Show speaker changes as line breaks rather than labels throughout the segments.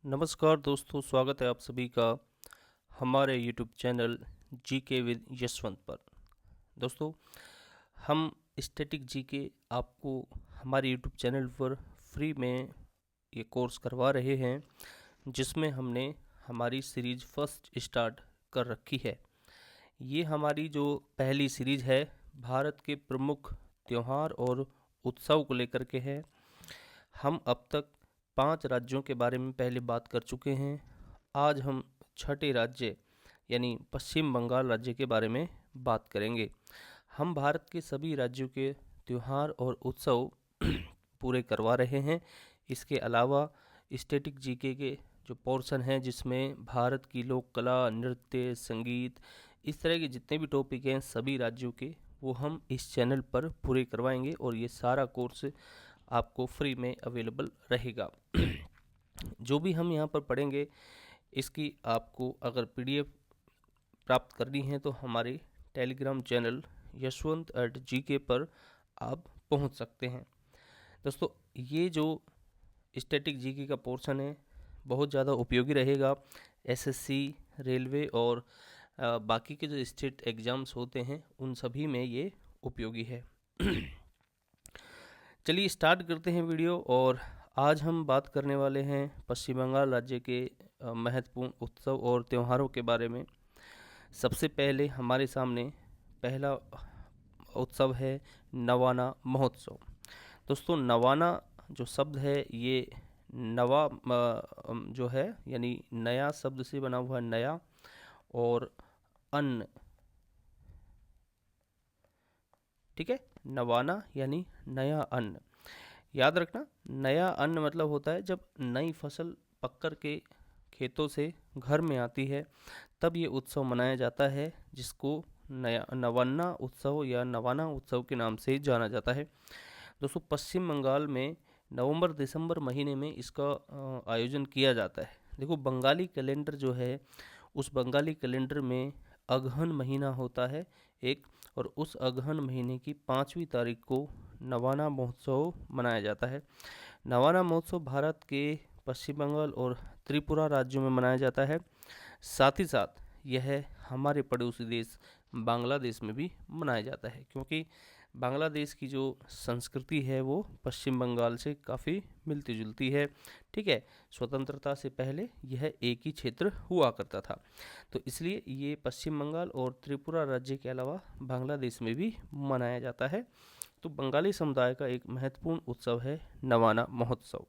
नमस्कार दोस्तों, स्वागत है आप सभी का हमारे YouTube channel GK with Yashwant पर। दोस्तों, हम स्टैटिक जीके आपको हमारे यूट्यूब चैनल पर फ्री में ये कोर्स करवा रहे हैं, जिसमें हमने हमारी सीरीज फर्स्ट स्टार्ट कर रखी है। ये हमारी जो पहली सीरीज है भारत के प्रमुख त्यौहार और उत्सव को लेकर के है। हम अब तक 5 राज्यों के बारे में पहले बात कर चुके हैं। आज हम छठे राज्य यानी पश्चिम बंगाल राज्य के बारे में बात करेंगे। हम भारत के सभी राज्यों के त्यौहार और उत्सव पूरे करवा रहे हैं। इसके अलावा स्टैटिक जीके के जो पोर्शन है, जिसमें भारत की लोक कला, नृत्य, संगीत, इस तरह के जितने भी टॉपिक हैं सभी राज्यों के, वो हम इस चैनल पर पूरे करवाएंगे और ये सारा कोर्स आपको फ्री में अवेलेबल रहेगा। जो भी हम यहाँ पर पढ़ेंगे, इसकी आपको अगर पीडीएफ प्राप्त करनी है तो हमारे टेलीग्राम चैनल yashwant@gk पर आप पहुँच सकते हैं। दोस्तों, ये जो स्टैटिक जीके का पोर्शन है बहुत ज़्यादा उपयोगी रहेगा। एसएससी, रेलवे और बाकी के जो स्टेट एग्ज़ाम्स होते हैं उन सभी में ये उपयोगी है। चलिए स्टार्ट करते हैं वीडियो। और आज हम बात करने वाले हैं पश्चिम बंगाल राज्य के महत्वपूर्ण उत्सव और त्योहारों के बारे में। सबसे पहले हमारे सामने पहला उत्सव है नवाना महोत्सव। दोस्तों, नवाना जो शब्द है ये नवा जो है यानी नया शब्द से बना हुआ नया, और अन्न, ठीक है। नवाना यानी नया अन्न। याद रखना, नया अन्न मतलब होता है जब नई फसल पककर के खेतों से घर में आती है, तब ये उत्सव मनाया जाता है, जिसको नया नवान्ना उत्सव या नवाना उत्सव के नाम से जाना जाता है। दोस्तों, पश्चिम बंगाल में नवंबर दिसंबर महीने में इसका आयोजन किया जाता है। देखो, बंगाली कैलेंडर जो है, उस बंगाली कैलेंडर में अगहन महीना होता है एक, और उस अगहन महीने की 5वीं तारीख को नवाना महोत्सव मनाया जाता है। नवाना महोत्सव भारत के पश्चिम बंगाल और त्रिपुरा राज्यों में मनाया जाता है। साथ ही साथ यह हमारे पड़ोसी देश बांग्लादेश में भी मनाया जाता है, क्योंकि बांग्लादेश की जो संस्कृति है वो पश्चिम बंगाल से काफ़ी मिलती जुलती है। ठीक है, स्वतंत्रता से पहले यह एक ही क्षेत्र हुआ करता था, तो इसलिए ये पश्चिम बंगाल और त्रिपुरा राज्य के अलावा बांग्लादेश में भी मनाया जाता है। तो बंगाली समुदाय का एक महत्वपूर्ण उत्सव है नवाना महोत्सव।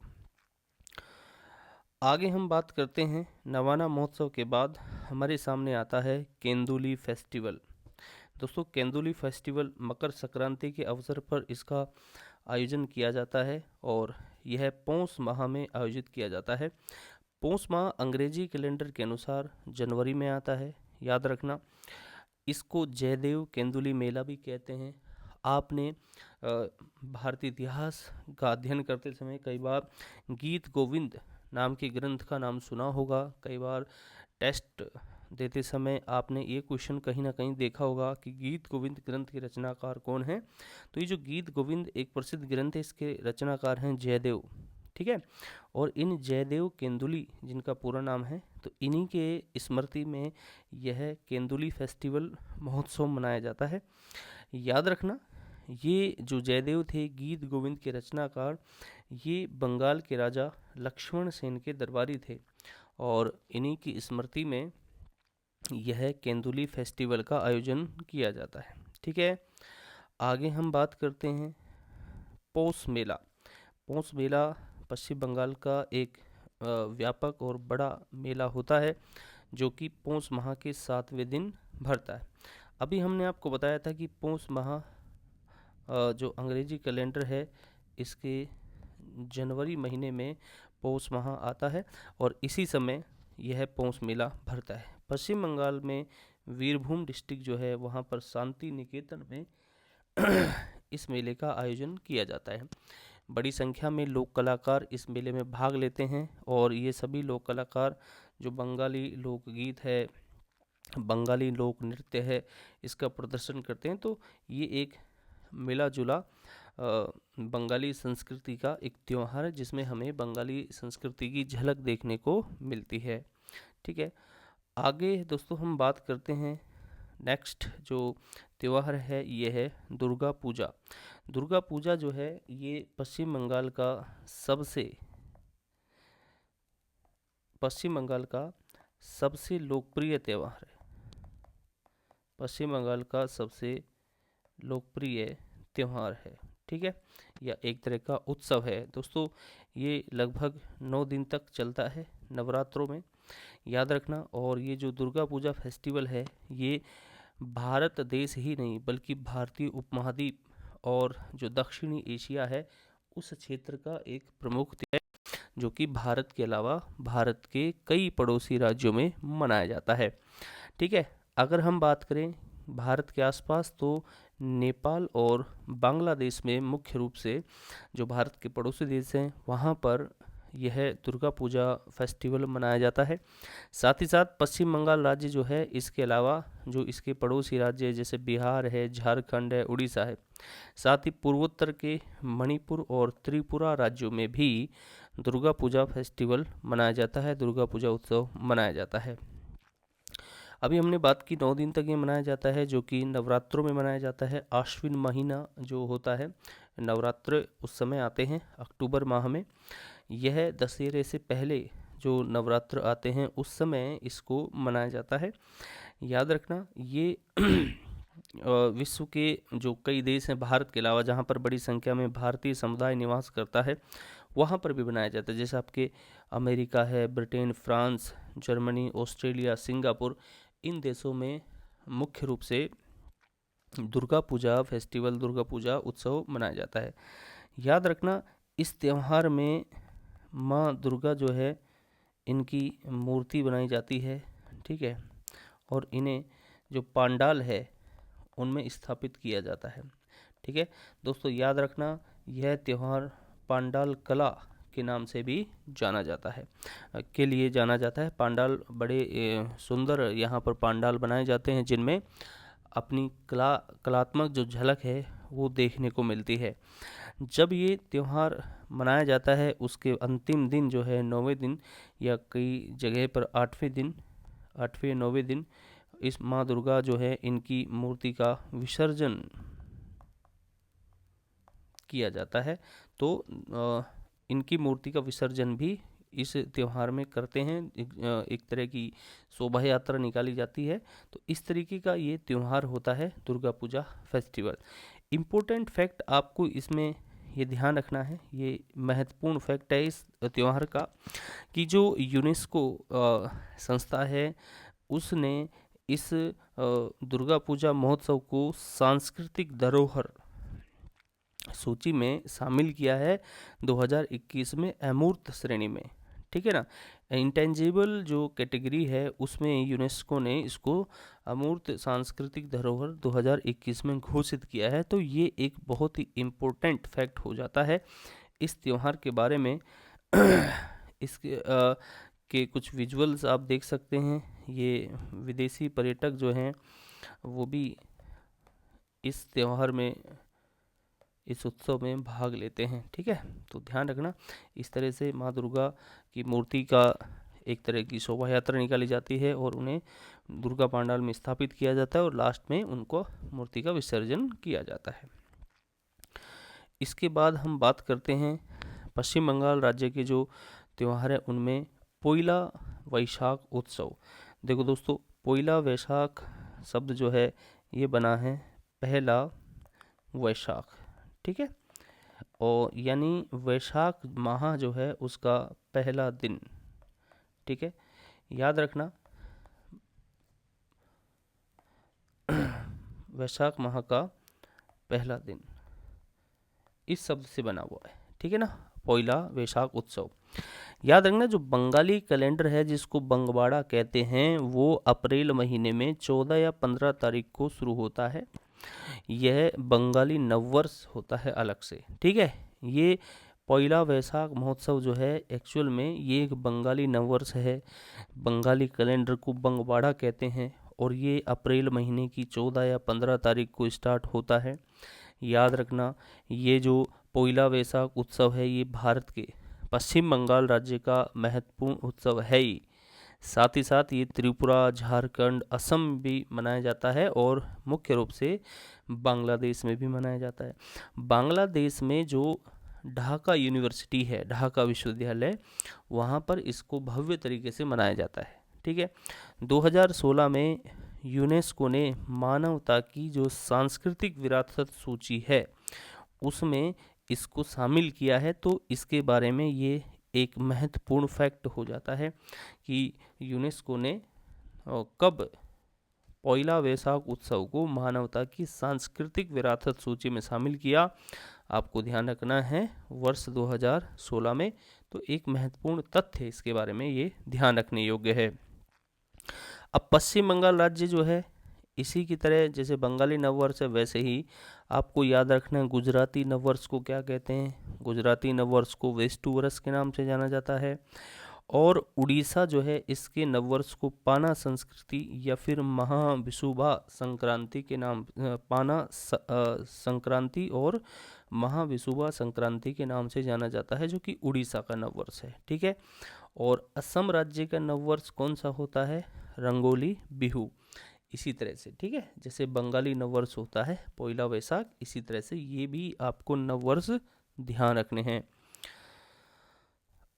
आगे हम बात करते हैं नवाना महोत्सव के बाद हमारे सामने आता है केंदुली फेस्टिवल। दोस्तों, केंदुली फेस्टिवल मकर संक्रांति के अवसर पर इसका आयोजन किया जाता है और यह पौष माह में आयोजित किया जाता है। पौष माह अंग्रेजी कैलेंडर के अनुसार जनवरी में आता है। याद रखना, इसको जयदेव केंदुली मेला भी कहते हैं। आपने भारतीय इतिहास का अध्ययन करते समय कई बार गीत गोविंद नाम के ग्रंथ का नाम सुना होगा। कई बार टेस्ट देते समय आपने ये क्वेश्चन कहीं ना कहीं देखा होगा कि गीत गोविंद ग्रंथ के रचनाकार कौन है। तो ये जो गीत गोविंद एक प्रसिद्ध ग्रंथ है, इसके रचनाकार हैं जयदेव, ठीक है। और इन जयदेव केंदुली जिनका पूरा नाम है, तो इन्हीं के स्मृति में यह केंदुली फेस्टिवल महोत्सव मनाया जाता है। याद रखना, ये जो जयदेव थे गीत गोविंद के रचनाकार, ये बंगाल के राजा लक्ष्मण सेन के दरबारी थे, और इन्हीं की स्मृति में यह केंदुली फेस्टिवल का आयोजन किया जाता है। ठीक है, आगे हम बात करते हैं पौष मेला। पौष मेला पश्चिम बंगाल का एक व्यापक और बड़ा मेला होता है, जो कि पौष माह के 7वें दिन भरता है। अभी हमने आपको बताया था कि पौष माह जो अंग्रेजी कैलेंडर है, इसके जनवरी महीने में पौष माह आता है और इसी समय यह पौष मेला भरता है। पश्चिम बंगाल में वीरभूम डिस्ट्रिक्ट जो है, वहाँ पर शांति निकेतन में इस मेले का आयोजन किया जाता है। बड़ी संख्या में लोक कलाकार इस मेले में भाग लेते हैं, और ये सभी लोक कलाकार जो बंगाली लोकगीत है, बंगाली लोक नृत्य है, इसका प्रदर्शन करते हैं। तो ये एक मिला जुला बंगाली संस्कृति का एक त्यौहार है जिसमें हमें बंगाली संस्कृति की झलक देखने को मिलती है। ठीक है, आगे दोस्तों हम बात करते हैं। नेक्स्ट जो त्यौहार है ये है दुर्गा पूजा। दुर्गा पूजा जो है ये पश्चिम बंगाल का सबसे लोकप्रिय त्यौहार है। पश्चिम बंगाल का सबसे लोकप्रिय त्यौहार है। ठीक है, या एक तरह का उत्सव है दोस्तों। ये लगभग 9 दिन तक चलता है नवरात्रों में, याद रखना। और ये जो दुर्गा पूजा फेस्टिवल है ये भारत देश ही नहीं बल्कि भारतीय उपमहाद्वीप और जो दक्षिणी एशिया है उस क्षेत्र का एक प्रमुख त्योहार है, जो कि भारत के अलावा भारत के कई पड़ोसी राज्यों में मनाया जाता है। ठीक है, अगर हम बात करें भारत के आसपास तो नेपाल और बांग्लादेश में मुख्य रूप से जो भारत के पड़ोसी देश हैं वहाँ पर यह दुर्गा पूजा फेस्टिवल मनाया जाता है। साथ ही साथ पश्चिम बंगाल राज्य जो है इसके अलावा जो इसके पड़ोसी राज्य जैसे बिहार है, झारखंड है, उड़ीसा है, साथ ही पूर्वोत्तर के मणिपुर और त्रिपुरा राज्यों में भी दुर्गा पूजा फेस्टिवल मनाया जाता है, दुर्गा पूजा उत्सव मनाया जाता है। अभी हमने बात की 9 दिन तक ये मनाया जाता है, जो कि नवरात्रों में मनाया जाता है। आश्विन महीना जो होता है, नवरात्र उस समय आते हैं अक्टूबर माह में। यह दशहरे से पहले जो नवरात्र आते हैं उस समय इसको मनाया जाता है। याद रखना ये विश्व के जो कई देश हैं भारत के अलावा जहाँ पर बड़ी संख्या में भारतीय समुदाय निवास करता है वहाँ पर भी बनाया जाता है। जैसे आपके अमेरिका है, Britain, France, Germany, Australia, Singapore, इन देशों में मुख्य रूप से दुर्गा पूजा फेस्टिवल, दुर्गा पूजा उत्सव मनाया जाता है। याद रखना इस त्यौहार में माँ दुर्गा जो है इनकी मूर्ति बनाई जाती है। ठीक है, और इन्हें जो पांडाल है उनमें स्थापित किया जाता है। ठीक है दोस्तों, याद रखना यह त्यौहार पांडाल कला के नाम से भी जाना जाता है, के लिए जाना जाता है। पांडाल बड़े सुंदर यहाँ पर पांडाल बनाए जाते हैं जिनमें अपनी कलात्मक जो झलक है वो देखने को मिलती है। जब ये त्यौहार मनाया जाता है उसके अंतिम दिन जो है 9वें दिन या कई जगह पर 8वें दिन, 8वें 9वें दिन इस माँ दुर्गा जो है इनकी मूर्ति का विसर्जन किया जाता है। तो इनकी मूर्ति का विसर्जन भी इस त्यौहार में करते हैं। एक तरह की शोभा यात्रा निकाली जाती है। तो इस तरीके का ये त्यौहार होता है Durga Puja festival. Important fact आपको इसमें ये ध्यान रखना है, ये महत्वपूर्ण फैक्ट है इस त्यौहार का कि जो यूनेस्को संस्था है उसने इस दुर्गा पूजा महोत्सव को सांस्कृतिक धरोहर सूची में शामिल किया है 2021 में अमूर्त श्रेणी में। ठीक है ना, इंटेंजिबल जो कैटेगरी है उसमें यूनेस्को ने इसको अमूर्त सांस्कृतिक धरोहर 2021 में घोषित किया है। तो ये एक बहुत ही इम्पोर्टेंट फैक्ट हो जाता है इस त्यौहार के बारे में। इसके के कुछ विजुअल्स आप देख सकते हैं। ये विदेशी पर्यटक जो हैं वो भी इस त्यौहार में, इस उत्सव में भाग लेते हैं। ठीक है, तो ध्यान रखना इस तरह से माँ दुर्गा की मूर्ति का एक तरह की शोभा यात्रा निकाली जाती है और उन्हें दुर्गा पांडाल में स्थापित किया जाता है और लास्ट में उनको मूर्ति का विसर्जन किया जाता है। इसके बाद हम बात करते हैं पश्चिम बंगाल राज्य के जो त्यौहार है उनमें पोइला वैशाख उत्सव। देखो दोस्तों, पोइला वैशाख शब्द जो है ये बना है पहला वैशाख। ठीक है, और यानी वैशाख माह जो है उसका पहला दिन। ठीक है, याद रखना वैशाख माह का पहला दिन इस शब्द से बना हुआ है। ठीक है ना, पोइला वैशाख उत्सव। याद रखना जो बंगाली कैलेंडर है जिसको बंगवाड़ा कहते हैं वो अप्रैल महीने में 14 या 15 तारीख को शुरू होता है। यह बंगाली नववर्ष होता है अलग से। ठीक है, ये पोइला वैशाख महोत्सव जो है एक्चुअल में ये एक बंगाली नववर्ष है। बंगाली कैलेंडर को बंगवाड़ा कहते हैं और ये अप्रैल महीने की 14 या 15 तारीख को स्टार्ट होता है। याद रखना, ये जो पोइला वैशाख उत्सव है ये भारत के पश्चिम बंगाल राज्य का महत्वपूर्ण उत्सव है ही। साथ ही साथ ये त्रिपुरा, झारखंड, असम भी मनाया जाता है और मुख्य रूप से बांग्लादेश में भी मनाया जाता है। बांग्लादेश में जो ढाका यूनिवर्सिटी है, ढाका विश्वविद्यालय, वहाँ पर इसको भव्य तरीके से मनाया जाता है। ठीक है, 2016 में यूनेस्को ने मानवता की जो सांस्कृतिक विरासत सूची है उसमें इसको शामिल किया है। तो इसके बारे में ये एक महत्वपूर्ण फैक्ट हो जाता है कि यूनेस्को ने कब पोइला वैशाख उत्सव को मानवता की सांस्कृतिक विरासत सूची में शामिल किया। आपको ध्यान रखना है वर्ष 2016 में। तो एक महत्वपूर्ण तथ्य है, इसके बारे में ये ध्यान रखने योग्य है। अब पश्चिम बंगाल राज्य जो है इसी की तरह जैसे बंगाली नववर्ष है वैसे ही आपको याद रखना है गुजराती नववर्ष को क्या कहते हैं। गुजराती नववर्ष को वेस्टु वर्ष के नाम से जाना जाता है। और उड़ीसा जो है इसके नववर्ष को पाना संस्कृति या फिर महाविषुवा संक्रांति के नाम पाना संक्रांति और महाविषुवा संक्रांति के नाम से जाना जाता है, जो कि उड़ीसा का नववर्ष है। ठीक है, और असम राज्य का नववर्ष कौन सा होता है? रंगोली बिहू। इसी तरह से, ठीक है, जैसे बंगाली नववर्ष होता है पोइला वैशाख, इसी तरह से ये भी आपको नववर्ष ध्यान रखने हैं।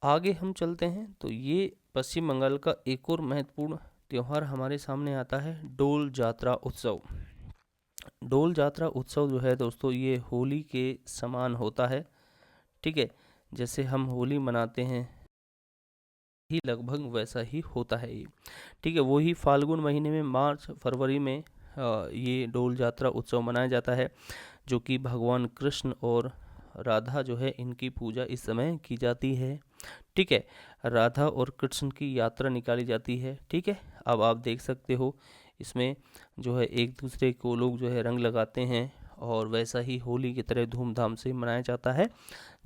आगे हम चलते हैं तो ये पश्चिम बंगाल का एक और महत्वपूर्ण त्यौहार हमारे सामने आता है डोल जात्रा उत्सव। डोल जात्रा उत्सव जो है दोस्तों ये होली के समान होता है। ठीक है, जैसे हम होली मनाते हैं ही लगभग वैसा ही होता है ये। ठीक है, वही फाल्गुन महीने में मार्च फरवरी में ये डोल जात्रा उत्सव मनाया जाता है, जो कि भगवान कृष्ण और राधा जो है इनकी पूजा इस समय की जाती है। ठीक है, राधा और कृष्ण की यात्रा निकाली जाती है। ठीक है, अब आप देख सकते हो इसमें जो है एक दूसरे को लोग जो है रंग लगाते हैं और वैसा ही होली की तरह धूमधाम से मनाया जाता है।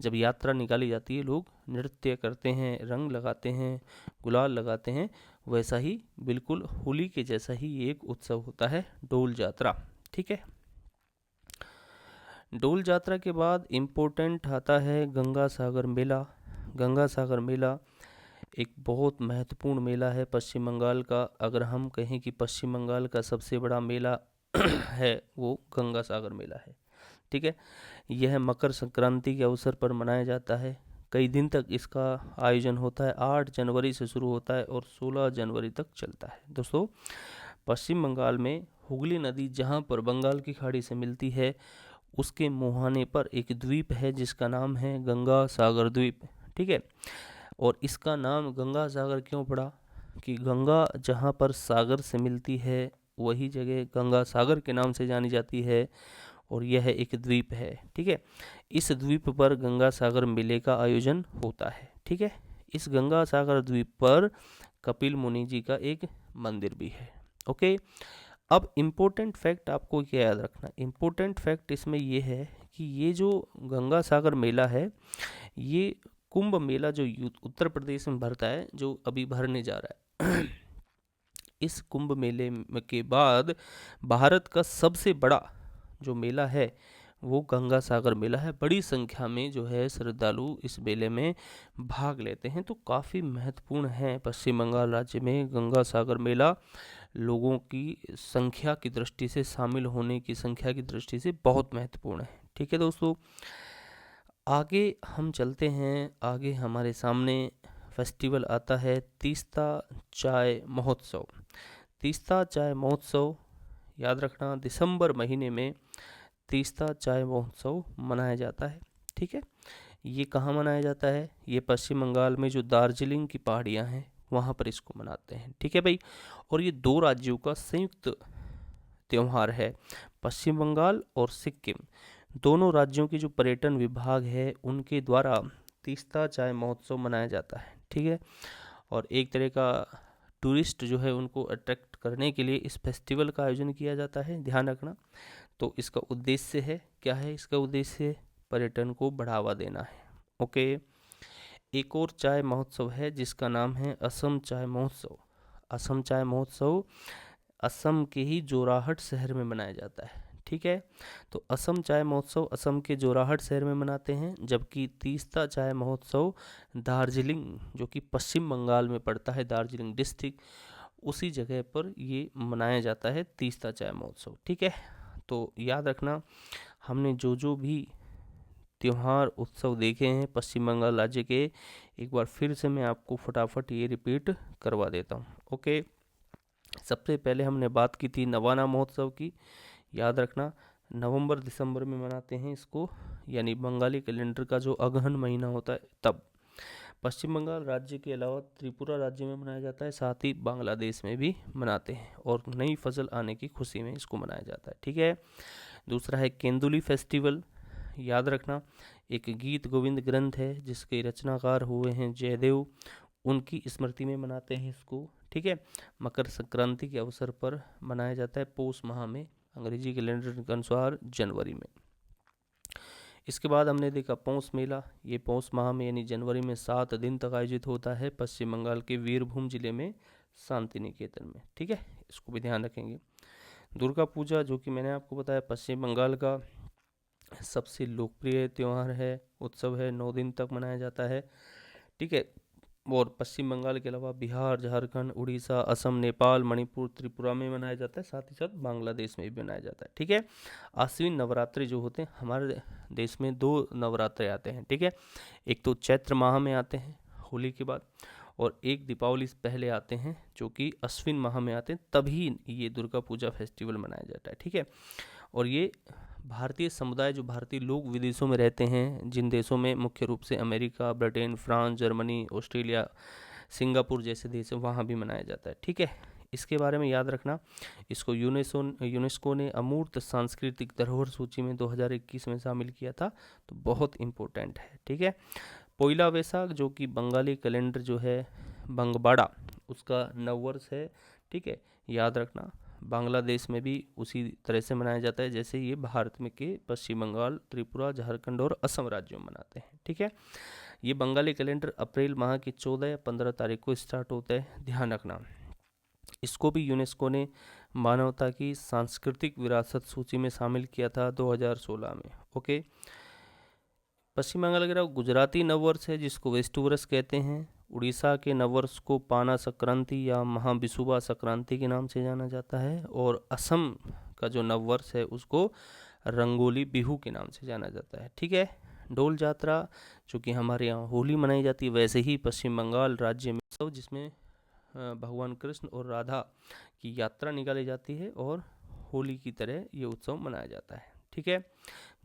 जब यात्रा निकाली जाती है लोग नृत्य करते हैं, रंग लगाते हैं, गुलाल लगाते हैं, वैसा ही बिल्कुल होली के जैसा ही ये एक उत्सव होता है डोल जात्रा। ठीक है, डोल जात्रा के बाद इम्पोर्टेंट आता है गंगा सागर मेला। गंगा सागर मेला एक बहुत महत्वपूर्ण मेला है पश्चिम बंगाल का। अगर हम कहें कि पश्चिम बंगाल का सबसे बड़ा मेला है वो गंगा सागर मेला है। ठीक है, यह मकर संक्रांति के अवसर पर मनाया जाता है। कई दिन तक इसका आयोजन होता है। 8 जनवरी से शुरू होता है और 16 जनवरी तक चलता है। दोस्तों, पश्चिम बंगाल में हुगली नदी जहाँ पर बंगाल की खाड़ी से मिलती है उसके मुहाने पर एक द्वीप है जिसका नाम है गंगा सागर द्वीप। ठीक है, और इसका नाम गंगा सागर क्यों पड़ा कि गंगा जहाँ पर सागर से मिलती है वही जगह गंगा सागर के नाम से जानी जाती है और यह एक द्वीप है। ठीक है, इस द्वीप पर गंगा सागर मेले का आयोजन होता है। ठीक है, इस गंगा सागर द्वीप पर कपिल मुनि जी का एक मंदिर भी है। ओके, अब इम्पोर्टेंट फैक्ट आपको क्या याद रखना, इम्पोर्टेंट फैक्ट इसमें ये है कि ये जो गंगा सागर मेला है ये कुंभ मेला जो उत्तर प्रदेश में भरता है, जो अभी भरने जा रहा है इस कुंभ मेले के बाद भारत का सबसे बड़ा जो मेला है वो गंगा सागर मेला है। बड़ी संख्या में जो है श्रद्धालु इस मेले में भाग लेते हैं। तो काफ़ी महत्वपूर्ण है पश्चिम बंगाल राज्य में गंगा सागर मेला। लोगों की संख्या की दृष्टि से, शामिल होने की संख्या की दृष्टि से बहुत महत्वपूर्ण है। ठीक है दोस्तों, आगे हम चलते हैं। आगे हमारे सामने फेस्टिवल आता है तीस्ता चाय महोत्सव। तीस्ता चाय महोत्सव याद रखना, दिसंबर महीने में तीस्ता चाय महोत्सव मनाया जाता है। ठीक है, ये कहाँ मनाया जाता है? ये पश्चिम बंगाल में जो दार्जिलिंग की पहाड़ियाँ हैं वहाँ पर इसको मनाते हैं। ठीक है भाई, और ये 2 राज्यों का संयुक्त त्यौहार है। पश्चिम बंगाल और सिक्किम दोनों राज्यों की जो पर्यटन विभाग है उनके द्वारा तीस्ता चाय महोत्सव मनाया जाता है। ठीक है, और एक तरह का टूरिस्ट जो है उनको अट्रैक्ट करने के लिए इस फेस्टिवल का आयोजन किया जाता है, ध्यान रखना। तो इसका उद्देश्य है क्या है? इसका उद्देश्य पर्यटन को बढ़ावा देना है। ओके, एक और चाय महोत्सव है जिसका नाम है असम चाय महोत्सव। असम चाय महोत्सव असम के ही जोराहट शहर में मनाया जाता है। ठीक ठीक है। तो असम चाय महोत्सव असम के जोराहट शहर में मनाते हैं, जबकि तीस्ता चाय महोत्सव दार्जिलिंग, जो कि पश्चिम बंगाल में पड़ता है, दार्जिलिंग डिस्ट्रिक्ट, उसी जगह पर ये मनाया जाता है तीस्ता चाय महोत्सव, ठीक है। तो याद रखना, हमने जो जो भी त्यौहार उत्सव देखे हैं पश्चिम बंगाल राज्य के, एक बार फिर से मैं आपको फटाफट ये रिपीट करवा देता हूँ। ओके, सबसे पहले हमने बात की थी नवाना महोत्सव की। याद रखना, नवंबर दिसंबर में मनाते हैं इसको, यानी बंगाली कैलेंडर का जो अगहन महीना होता है तब। पश्चिम बंगाल राज्य के अलावा त्रिपुरा राज्य में मनाया जाता है, साथ ही बांग्लादेश में भी मनाते हैं, और नई फसल आने की खुशी में इसको मनाया जाता है, ठीक है। दूसरा है केंदुली फेस्टिवल। याद रखना, एक गीत गोविंद ग्रंथ है जिसके रचनाकार हुए हैं जयदेव, उनकी स्मृति में मनाते हैं इसको, ठीक है। मकर संक्रांति के अवसर पर मनाया जाता है पौष माह में, अंग्रेजी कैलेंडर के अनुसार जनवरी में। इसके बाद हमने देखा पौष मेला। ये पौष माह में यानी जनवरी में 7 दिन तक आयोजित होता है पश्चिम बंगाल के वीरभूम जिले में शांति निकेतन में, ठीक है, इसको भी ध्यान रखेंगे। दुर्गा पूजा, जो कि मैंने आपको बताया पश्चिम बंगाल का सबसे लोकप्रिय त्यौहार है, उत्सव है, 9 दिन तक मनाया जाता है, ठीक है। और पश्चिम बंगाल के अलावा बिहार, झारखंड, उड़ीसा, असम, नेपाल, मणिपुर, त्रिपुरा में मनाया जाता है, साथ ही साथ बांग्लादेश में भी मनाया जाता है, ठीक है। आश्विन नवरात्रि जो होते हैं, हमारे देश में 2 नवरात्रे आते हैं, ठीक है। एक तो चैत्र माह में आते हैं होली के बाद, और एक दीपावली से पहले आते हैं जो कि अश्विन माह में आते हैं, तभी ये दुर्गा पूजा फेस्टिवल मनाया जाता है, ठीक है। और ये भारतीय समुदाय, जो भारतीय लोग विदेशों में रहते हैं, जिन देशों में मुख्य रूप से America, Britain, France, Germany, Australia, Singapore जैसे देश हैं, वहाँ भी मनाया जाता है, ठीक है। इसके बारे में याद रखना, इसको यूनेस्को ने अमूर्त सांस्कृतिक धरोहर सूची में 2021 में शामिल किया था, तो बहुत इम्पोर्टेंट है, ठीक है। पोइला वैसाख, जो कि बंगाली कैलेंडर जो है बंगबाड़ा, उसका नववर्ष है, ठीक है। याद रखना, बांग्लादेश में भी उसी तरह से मनाया जाता है जैसे ये भारत में के पश्चिम बंगाल, त्रिपुरा, झारखंड और असम राज्यों में मनाते हैं, ठीक है। ये बंगाली कैलेंडर अप्रैल माह की 14 या 15 तारीख को स्टार्ट होता है, ध्यान रखना। इसको भी यूनेस्को ने मानवता की सांस्कृतिक विरासत सूची में शामिल किया था 2016 में, ओके। पश्चिम बंगाल के अलावा गुजराती नववर्ष है जिसको वेस्टुवरस कहते हैं। उड़ीसा के नववर्ष को पाना संक्रांति या महाबिसुबा संक्रांति के नाम से जाना जाता है, और असम का जो नववर्ष है उसको रंगोली बिहू के नाम से जाना जाता है, ठीक है। डोल यात्रा, जो कि हमारे यहाँ होली मनाई जाती है, वैसे ही पश्चिम बंगाल राज्य में उत्सव जिसमें भगवान कृष्ण और राधा की यात्रा निकाली जाती है, और होली की तरह ये उत्सव मनाया जाता है, ठीक है।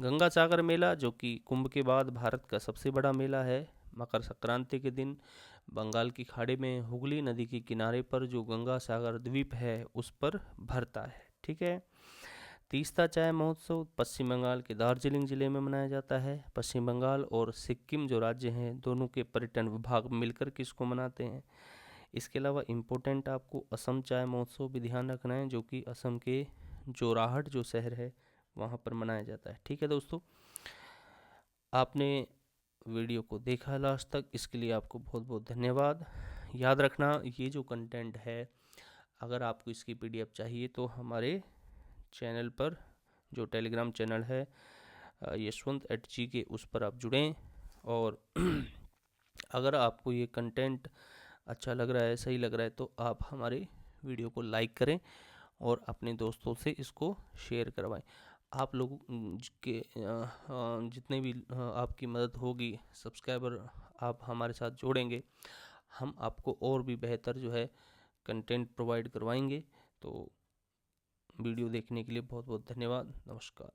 गंगा सागर मेला, जो कि कुंभ के बाद भारत का सबसे बड़ा मेला है, मकर संक्रांति के दिन बंगाल की खाड़ी में हुगली नदी के किनारे पर जो गंगा सागर द्वीप है उस पर भरता है, ठीक है। तीस्ता चाय महोत्सव पश्चिम बंगाल के दार्जिलिंग जिले में मनाया जाता है। पश्चिम बंगाल और सिक्किम जो राज्य हैं, दोनों के पर्यटन विभाग मिलकर के इसको मनाते हैं। इसके अलावा इम्पोर्टेंट आपको असम चाय महोत्सव भी ध्यान रखना है, जो कि असम के जोराहट जो शहर है वहाँ पर मनाया जाता है, ठीक है। दोस्तों, आपने वीडियो को देखा लास्ट तक, इसके लिए आपको बहुत बहुत धन्यवाद। याद रखना, ये जो कंटेंट है, अगर आपको इसकी PDF चाहिए तो हमारे चैनल पर, जो टेलीग्राम चैनल है यशवंत @GK, उस पर आप जुड़ें। और अगर आपको ये कंटेंट अच्छा लग रहा है, सही लग रहा है, तो आप हमारे वीडियो को लाइक करें और अपने दोस्तों से इसको शेयर करवाएं। आप लोगों के जितने भी आपकी मदद होगी, सब्सक्राइबर आप हमारे साथ जोड़ेंगे, हम आपको और भी बेहतर जो है कंटेंट प्रोवाइड करवाएंगे। तो वीडियो देखने के लिए बहुत बहुत धन्यवाद। नमस्कार।